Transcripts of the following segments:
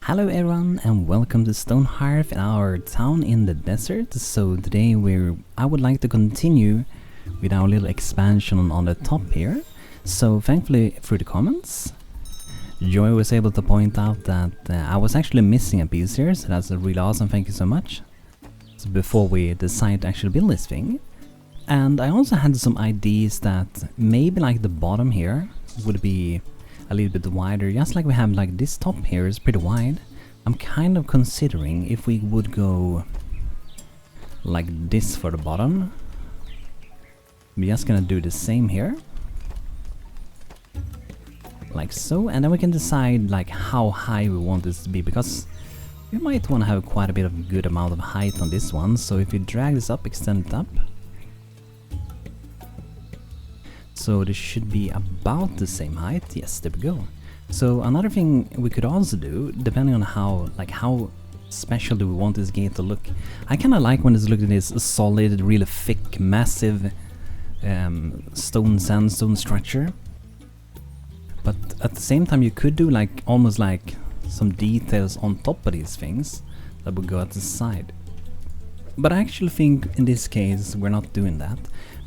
Hello everyone and welcome to Stonehearth and our town in the desert. So today I would like to continue with our little expansion on the top here. So thankfully through the comments, Joy was able to point out that I was actually missing a piece here, so that's really awesome, thank you so much. So before we decide to actually build this thing. And I also had some ideas that maybe like the bottom here would be a little bit wider, just like we have like this top here is pretty wide. I'm kind of considering if we would go like this for the bottom. We're just gonna do the same here. Like so, and then we can decide like how high we want this to be, because we might want to have quite a bit of good amount of height on this one. So if you drag this up, extend it up. So this should be about the same height. Yes, there we go. So another thing we could also do, depending on how special do we want this gate to look. I kind of like when it's looking this solid, really thick, massive sandstone structure. But at the same time you could do like almost like some details on top of these things that would go at the side. But I actually think in this case we're not doing that,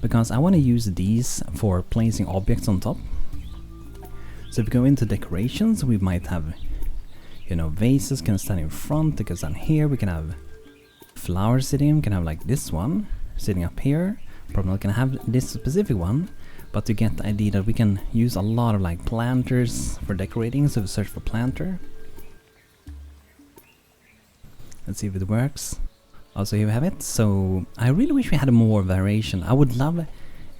because I want to use these for placing objects on top. So if we go into decorations, we might have, you know, vases can stand in front, because down here we can have flowers sitting, we can have like this one sitting up here. Probably not gonna have this specific one, but you get the idea that we can use a lot of like planters for decorating. So we search for planter. Let's see if it works. Also here we have it. So I really wish we had more variation. I would love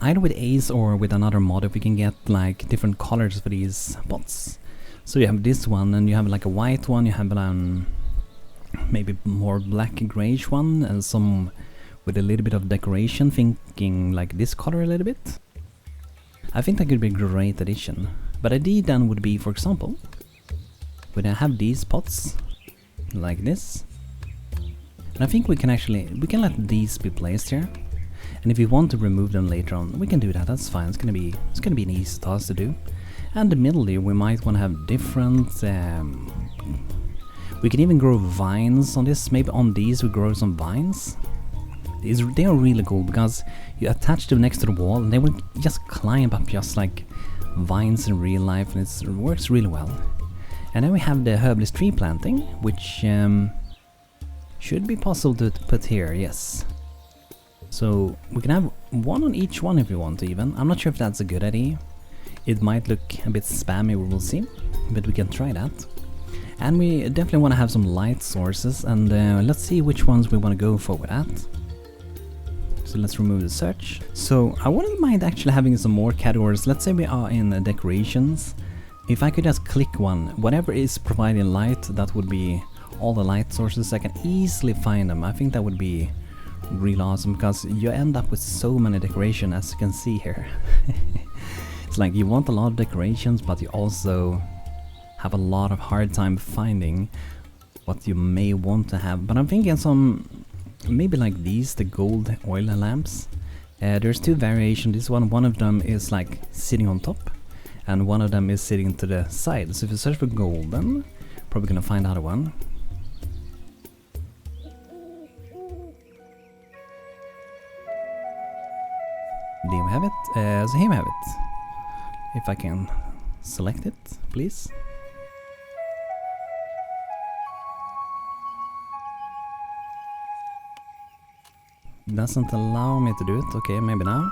either with Ace or with another mod if we can get like different colors for these pots. So you have this one, and you have like a white one, you have maybe more black grayish one, and some with a little bit of decoration, thinking like this color a little bit. I think that could be a great addition. But idea then would be, for example, when I have these pots like this. And I think we can let these be placed here. And if you want to remove them later on, we can do that, that's fine. It's gonna be an easy task to do. And the middle here, we might want to have different we can even grow vines on this. Maybe on these we grow some vines. They are really cool, because you attach them next to the wall and they will just climb up just like vines in real life, and it works really well. And then we have the herbalist tree planting, which should be possible to put here, yes. So we can have one on each one if we want to even. I'm not sure if that's a good idea. It might look a bit spammy, we will see, but we can try that. And we definitely want to have some light sources, and let's see which ones we want to go for with that. So let's remove the search. So I wouldn't mind actually having some more categories. Let's say we are in decorations. If I could just click one, whatever is providing light, that would be all the light sources. I can easily find them. I think that would be really awesome, because you end up with so many decorations, as you can see here. It's like you want a lot of decorations, but you also have a lot of hard time finding what you may want to have. But I'm thinking some maybe like these, the gold oil lamps. There's two variations. This one of them is like sitting on top, and one of them is sitting to the side. So if you search for golden, probably gonna find out one. There we have it. So here we have it. If I can select it, please. Doesn't allow me to do it. Okay, maybe now.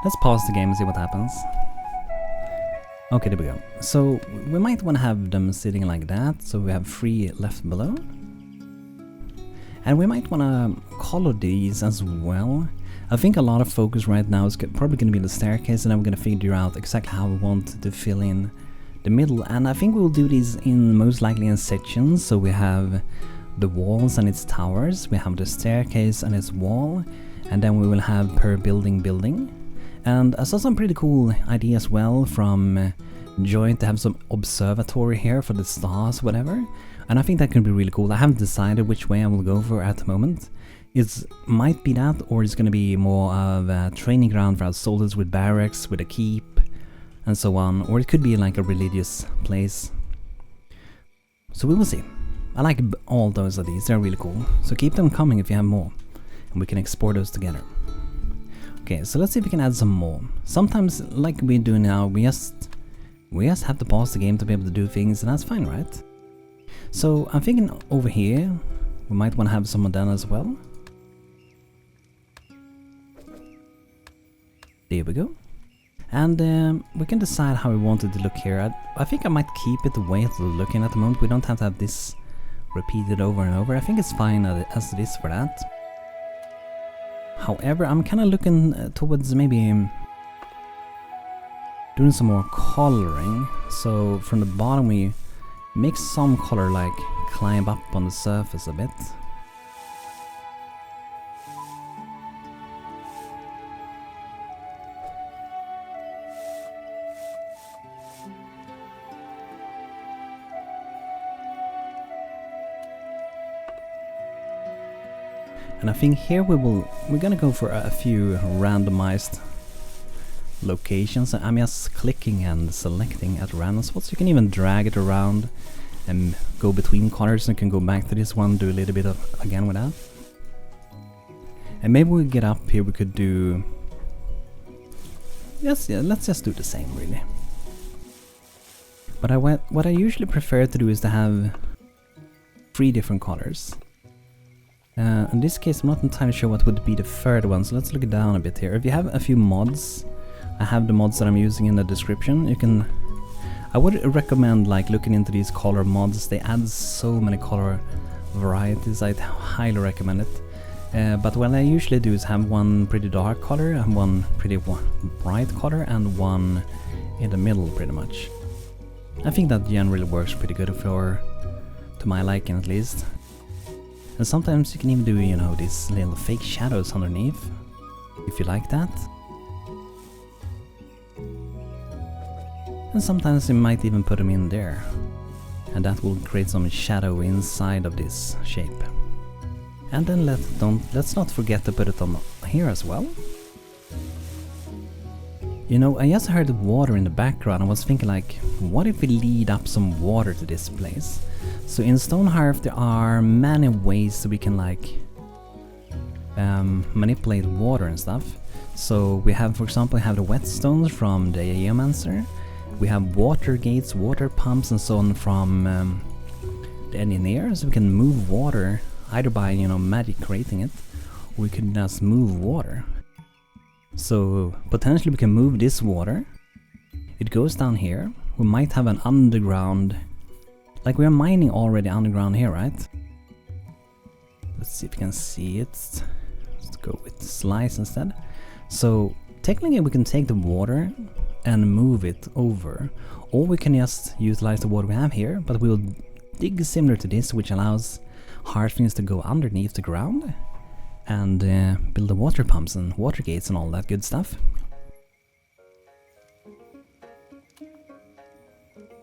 Let's pause the game and see what happens. Okay, there we go. So we might want to have them sitting like that. So we have 3 left below. And we might want to color these as well. I think a lot of focus right now is probably going to be the staircase, and then we're going to figure out exactly how we want to fill in the middle. And I think we'll do these most likely in sections. So we have the walls and its towers, we have the staircase and its wall, and then we will have per building. And I saw some pretty cool idea as well from Joy to have some observatory here for the stars, whatever. And I think that could be really cool. I haven't decided which way I will go for at the moment. It might be that, or it's going to be more of a training ground for our soldiers with barracks, with a keep, and so on, or it could be like a religious place. So we will see. I like all those of these, they're really cool. So keep them coming if you have more, and we can export those together. Okay, so let's see if we can add some more. Sometimes, like we do now, we just have to pause the game to be able to do things, and that's fine, right? So I'm thinking over here, we might want to have some of them as well. There we go. And we can decide how we want it to look here. I think I might keep it the way it's looking at the moment. We don't have to have this repeated over and over. I think it's fine as it is for that. However, I'm kind of looking towards maybe doing some more coloring. So from the bottom we make some color like climb up on the surface a bit. And I think here we're gonna go for a few randomized locations. I'm just clicking and selecting at random spots. You can even drag it around and go between colors, and can go back to this one, do a little bit of again with that. And maybe we get up here, we could do let's just do the same really. But what I usually prefer to do is to have 3 different colors. In this case I'm not entirely sure what would be the third one, so let's look down a bit here. If you have a few mods, I have the mods that I'm using in the description. I would recommend like looking into these color mods. They add so many color varieties, I'd highly recommend it. But what I usually do is have one pretty dark color, and one pretty bright color, and one in the middle pretty much. I think that generally works pretty good to my liking at least. And sometimes you can even do, you know, these little fake shadows underneath, if you like that. And sometimes you might even put them in there, and that will create some shadow inside of this shape. And then let's not forget to put it on here as well. You know, I just heard water in the background. I was thinking like, what if we lead up some water to this place? So in Stonehearth there are many ways that we can like manipulate water and stuff. So we have, for example, the whetstones from the Geomancer. We have water gates, water pumps and so on from the engineer. So we can move water either by, you know, magic creating it, or we can just move water. So potentially we can move this water. It goes down here. We might have an underground, like we are mining already underground here, right? Let's see if you can see it. Let's go with slice instead. So technically we can take the water and move it over, or we can just utilize the water we have here, but we'll dig similar to this, which allows Hearthlings to go underneath the ground and build the water pumps and water gates and all that good stuff.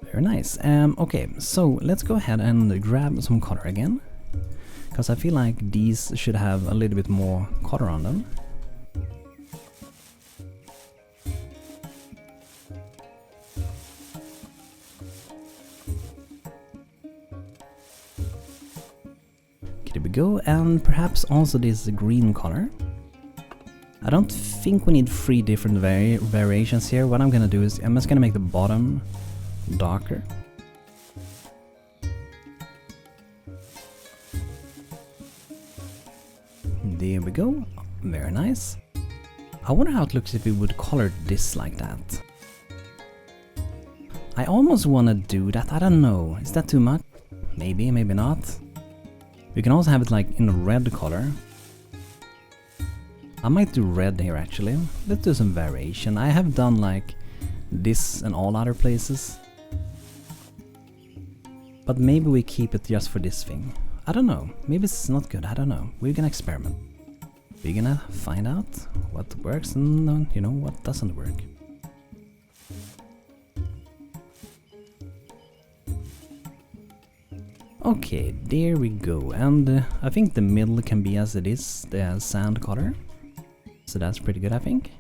Very nice. Okay, so let's go ahead and grab some color again, because I feel like these should have a little bit more color on them. There we go, and perhaps also this green color. I don't think we need 3 different variations here. What I'm gonna do is I'm just gonna make the bottom darker. There we go, very nice. I wonder how it looks if we would color this like that. I almost want to do that, I don't know, is that too much? Maybe, maybe not. We can also have it like in a red color. I might do red here actually. Let's do some variation. I have done like this in all other places, but maybe we keep it just for this thing. I don't know, maybe it's not good, I don't know. We're gonna experiment. We're gonna find out what works and you know what doesn't work. Okay, there we go, and I think the middle can be as it is, the sand color. So that's pretty good, I think.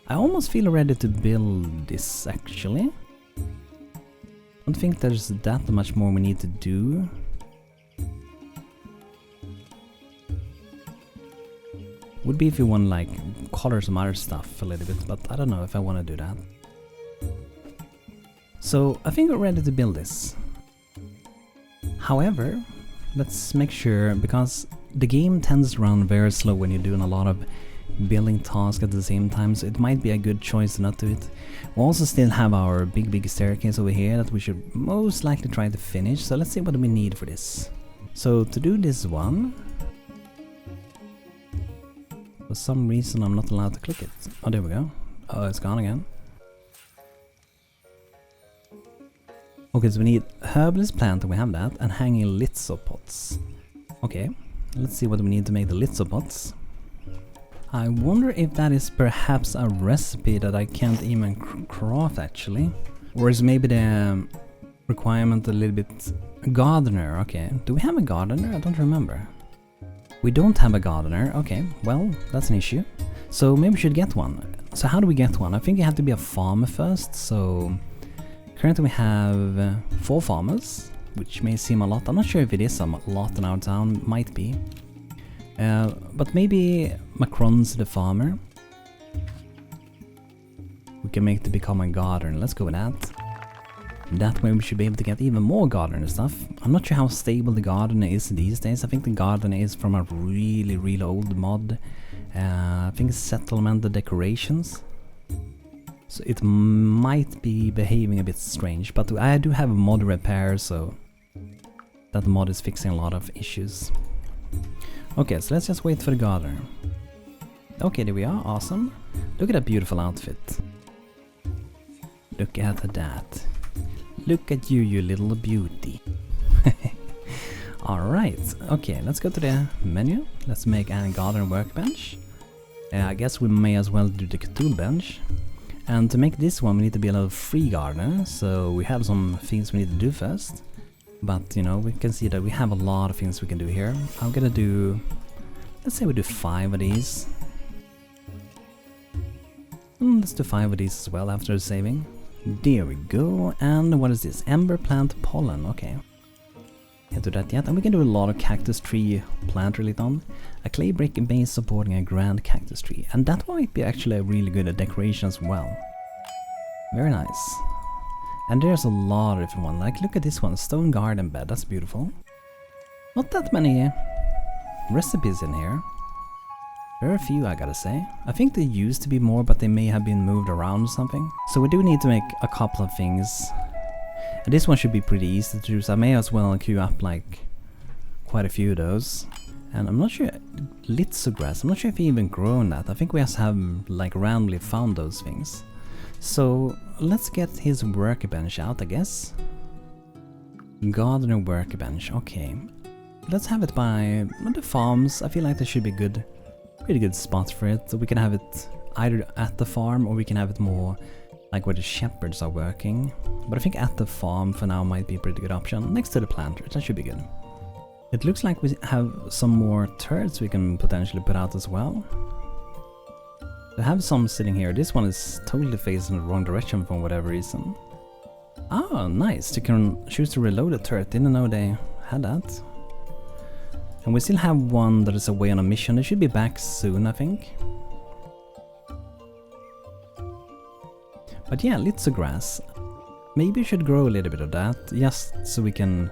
I almost feel ready to build this actually. I don't think there's that much more we need to do. Would be if you want to like color some other stuff a little bit, but I don't know if I want to do that. So I think we're ready to build this. However, let's make sure, because the game tends to run very slow when you're doing a lot of building tasks at the same time, so it might be a good choice to not do it. We also still have our big staircase over here that we should most likely try to finish, so let's see what we need for this. So to do this one, for some reason I'm not allowed to click it. Oh, there we go. Oh, it's gone again. Okay, so we need herbalist plant, and we have that, and hanging litso pots. Okay, let's see what we need to make the litso pots. I wonder if that is perhaps a recipe that I can't even craft actually. Or is maybe the requirement a little bit... Gardener, okay. Do we have a gardener? I don't remember. We don't have a gardener, okay. Well, that's an issue. So maybe we should get one. So how do we get one? I think you have to be a farmer first, so... Currently we have 4 farmers, which may seem a lot. I'm not sure if it is a lot in our town, might be. But maybe Macron's the farmer. We can make to become a gardener. Let's go with that. That way we should be able to get even more gardener stuff. I'm not sure how stable the gardener is these days. I think the gardener is from a really old mod. I think it's settlement the decorations. So it might be behaving a bit strange, but I do have a mod repair, so that mod is fixing a lot of issues. Okay, so let's just wait for the gardener. Okay, there we are, awesome. Look at that beautiful outfit. Look at that. Look at you, you little beauty. Alright, okay, let's go to the menu. Let's make a gardener workbench. I guess we may as well do the tool bench. And to make this one we need to be a little free gardener, so we have some things we need to do first. But you know, we can see that we have a lot of things we can do here. I'm gonna do, let's say we do 5 of these. Let's do 5 of these as well after saving. There we go. And what is this? Ember plant pollen, okay. Can't do that yet. And we can do a lot of cactus tree plant related on. A clay brick base supporting a grand cactus tree. And that might be actually a really good decoration as well. Very nice. And there's a lot of different ones. Like look at this one, stone garden bed, that's beautiful. Not that many recipes in here. There are a few, I gotta say. I think there used to be more, but they may have been moved around or something. So we do need to make a couple of things. And this one should be pretty easy to do, so I may as well queue up like quite a few of those. And I'm not sure, lithograss, I'm not sure if he even grown that. I think we just have like randomly found those things. So let's get his workbench out, I guess. Gardener workbench, okay. Let's have it by the farms. I feel like there should be good, pretty good spot for it. So we can have it either at the farm or we can have it more like where the shepherds are working. But I think at the farm for now might be a pretty good option. Next to the planters, that should be good. It looks like we have some more turrets we can potentially put out as well. I have some sitting here. This one is totally facing the wrong direction for whatever reason. Oh, nice. You can choose to reload a turret. Didn't know they had that. And we still have one that is away on a mission. They should be back soon, I think. But yeah, lithograss. Maybe we should grow a little bit of that, just so we can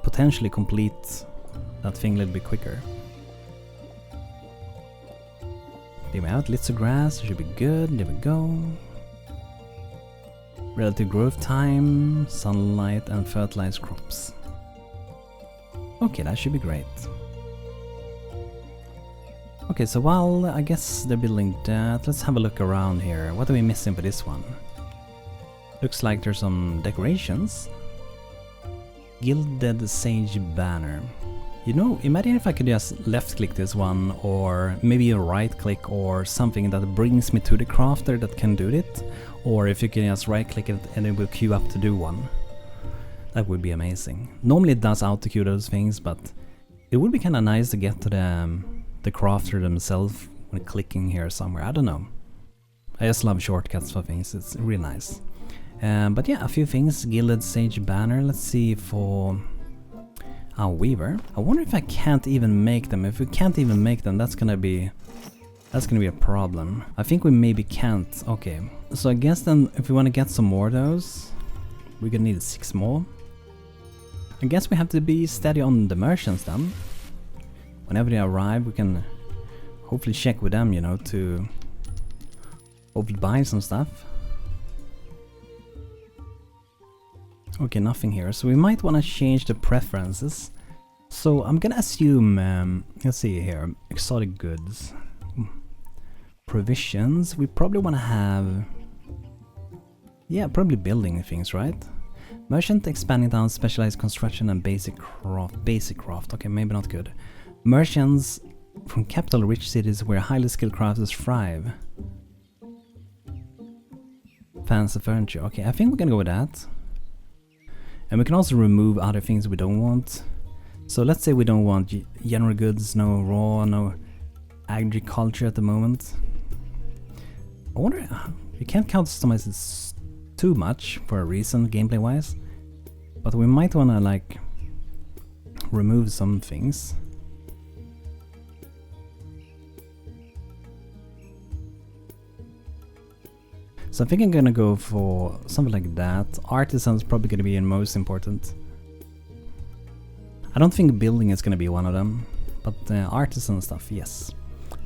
potentially complete that thing a little bit quicker. There we have it, lithograss, should be good, there we go. Relative growth time, sunlight and fertilized crops. Okay, that should be great. Okay, so while I guess they're building that, let's have a look around here. What are we missing for this one? Looks like there's some decorations. Gilded Sage Banner. You know, imagine if I could just left click this one, or maybe a right click or something that brings me to the crafter that can do it. Or if you can just right click it and it will queue up to do one. That would be amazing. Normally it does auto queue those things, but it would be kind of nice to get to the crafter themselves when clicking here somewhere. I don't know. I just love shortcuts for things, it's really nice. But yeah, a few things. Gilded Sage Banner, let's see for our Weaver. I wonder if I can't even make them. If we can't even make them, that's gonna be a problem. I think we maybe can't. Okay, so I guess then if we want to get some more of those, we're gonna need 6 more. I guess we have to be steady on the merchants then. Whenever they arrive, we can hopefully check with them, you know, to hopefully buy some stuff. Okay, nothing here, so we might want to change the preferences. So I'm gonna assume, let's see here, exotic goods. Provisions, we probably want to have, yeah, probably building things, right? Merchant expanding down specialized construction and basic craft, okay, maybe not good. Merchants from capital rich cities where highly skilled crafters thrive. Fancy furniture, okay, I think we're gonna go with that. And we can also remove other things we don't want. So let's say we don't want general goods, no raw, no agriculture at the moment. I wonder, we can't customize this too much for a reason, gameplay wise. But we might wanna like remove some things. So I think I'm gonna go for something like that. Artisan's probably gonna be most important. I don't think building is gonna be one of them, but artisan stuff, yes.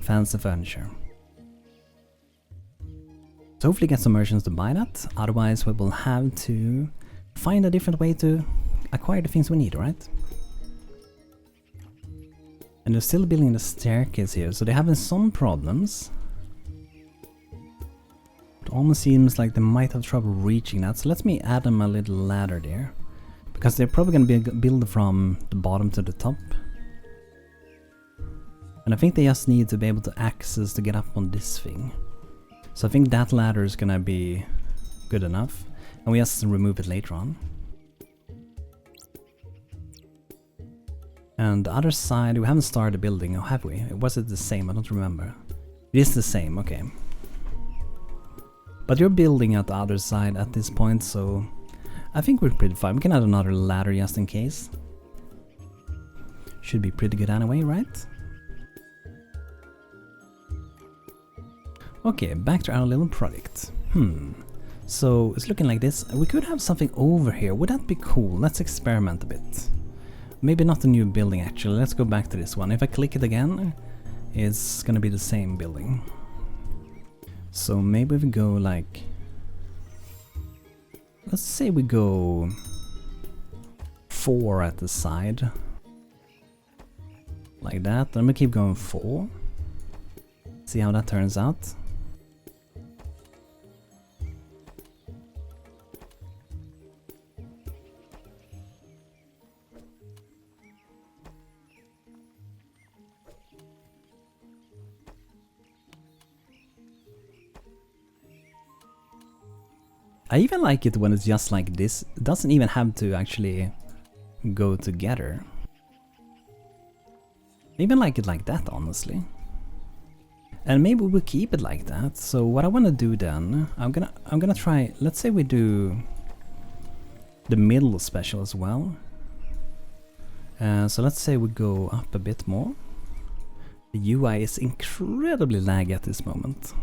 Fancy furniture. So hopefully get some merchants to buy that, otherwise we will have to find a different way to acquire the things we need, right? And they're still building the staircase here, so they're having some problems. It almost seems like they might have trouble reaching that, so let me add them a little ladder there. Because they're probably going to build from the bottom to the top. And I think they just need to be able to access to get up on this thing. So I think that ladder is going to be good enough. And we just remove it later on. And the other side, we haven't started building, or have we? Was it the same? I don't remember. It is the same, okay. But you're building at the other side at this point, so I think we're pretty fine. We can add another ladder just in case. Should be pretty good anyway, right? Okay, back to our little project. So it's looking like this. We could have something over here. Would that be cool? Let's experiment a bit. Maybe not a new building actually. Let's go back to this one. If I click it again, it's gonna be the same building. So maybe we go like, let's say we go 4 at the side. Like that. Then we keep going 4. See how that turns out. I even like it when it's just like this. It doesn't even have to actually go together. I even like it like that, honestly. And maybe we'll keep it like that. So what I want to do then, I'm gonna try. Let's say we do the middle special as well. So let's say we go up a bit more. The UI is incredibly laggy at this moment.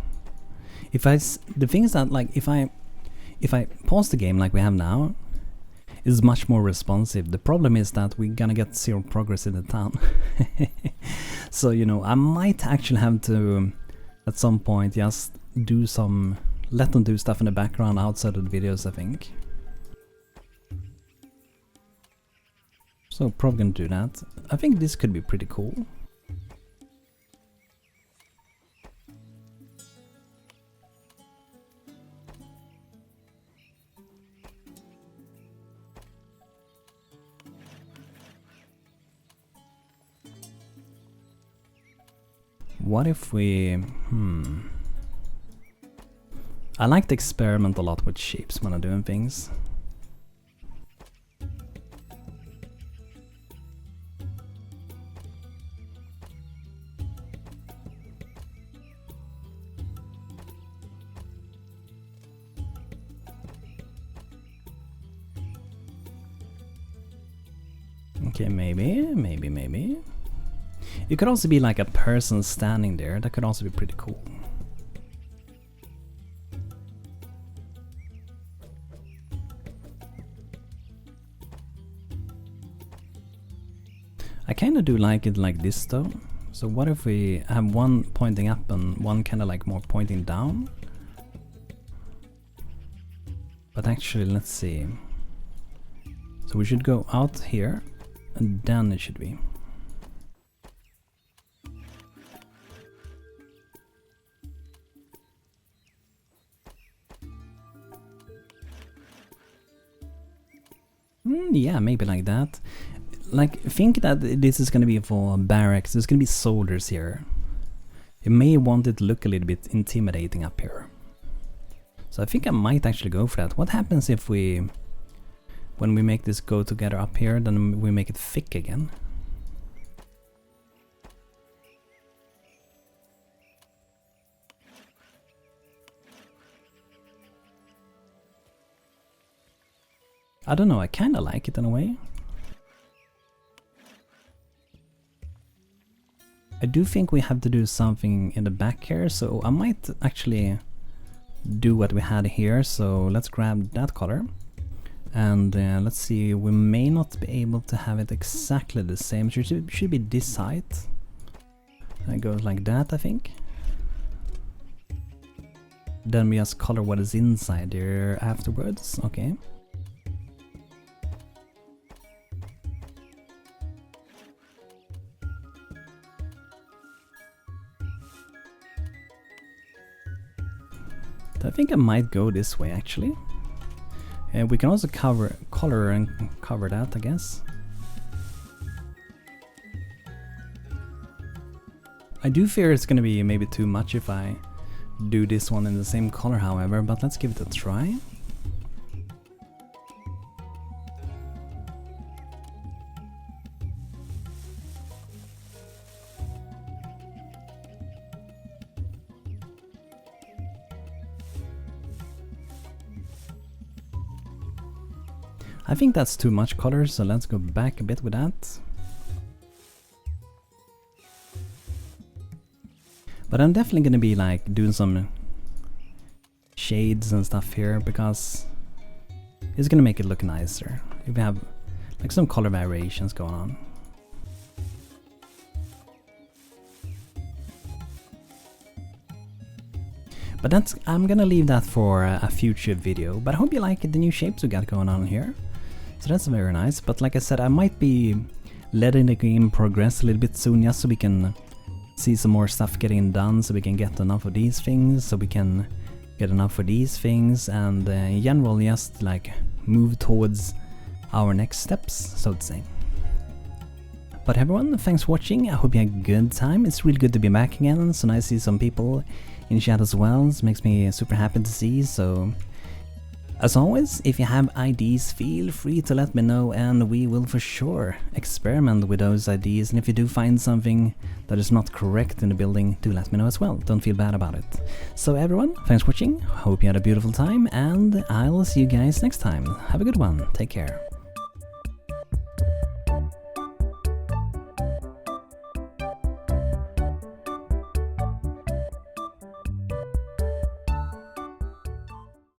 The thing is that like if I pause the game like we have now, it's much more responsive. The problem is that we're gonna get 0 progress in the town. So, you know, I might actually have to, at some point, just let them do stuff in the background outside of the videos, I think. So, probably gonna do that. I think this could be pretty cool. What if we... I like to experiment a lot with shapes when I'm doing things. Okay, maybe. It could also be like a person standing there. That could also be pretty cool. I kind of do like it like this though. So what if we have one pointing up and one kind of like more pointing down? But actually, let's see. So we should go out here, and then it should be. Yeah, maybe like that. Like, think that this is gonna be for barracks. There's gonna be soldiers here. You may want it to look a little bit intimidating up here. So I think I might actually go for that. What happens if we, when we make this go together up here, then we make it thick again? I don't know, I kinda like it in a way. I do think we have to do something in the back here, so I might actually do what we had here. So let's grab that color. And let's see, we may not be able to have it exactly the same. So it should be this height. And it goes like that, I think. Then we just color what is inside there afterwards. Okay. I think I might go this way actually. We can also color and cover that, I guess. I do fear it's gonna be maybe too much if I do this one in the same color, however, but let's give it a try. I think that's too much color, so let's go back a bit with that. But I'm definitely gonna be like doing some shades and stuff here because it's gonna make it look nicer if we have like some color variations going on. But that's, I'm gonna leave that for a future video. But I hope you like the new shapes we got going on here. So that's very nice, but like I said, I might be letting the game progress a little bit soon just so we can see some more stuff getting done, so we can get enough of these things, so we can get enough of these things, and in general just like move towards our next steps, so to say. But everyone, thanks for watching, I hope you had a good time. It's really good to be back again, so nice to see some people in chat as well. It makes me super happy to see, so as always, if you have ideas, feel free to let me know and we will for sure experiment with those ideas. And if you do find something that is not correct in the building, do let me know as well. Don't feel bad about it. So everyone, thanks for watching. Hope you had a beautiful time and I'll see you guys next time. Have a good one. Take care.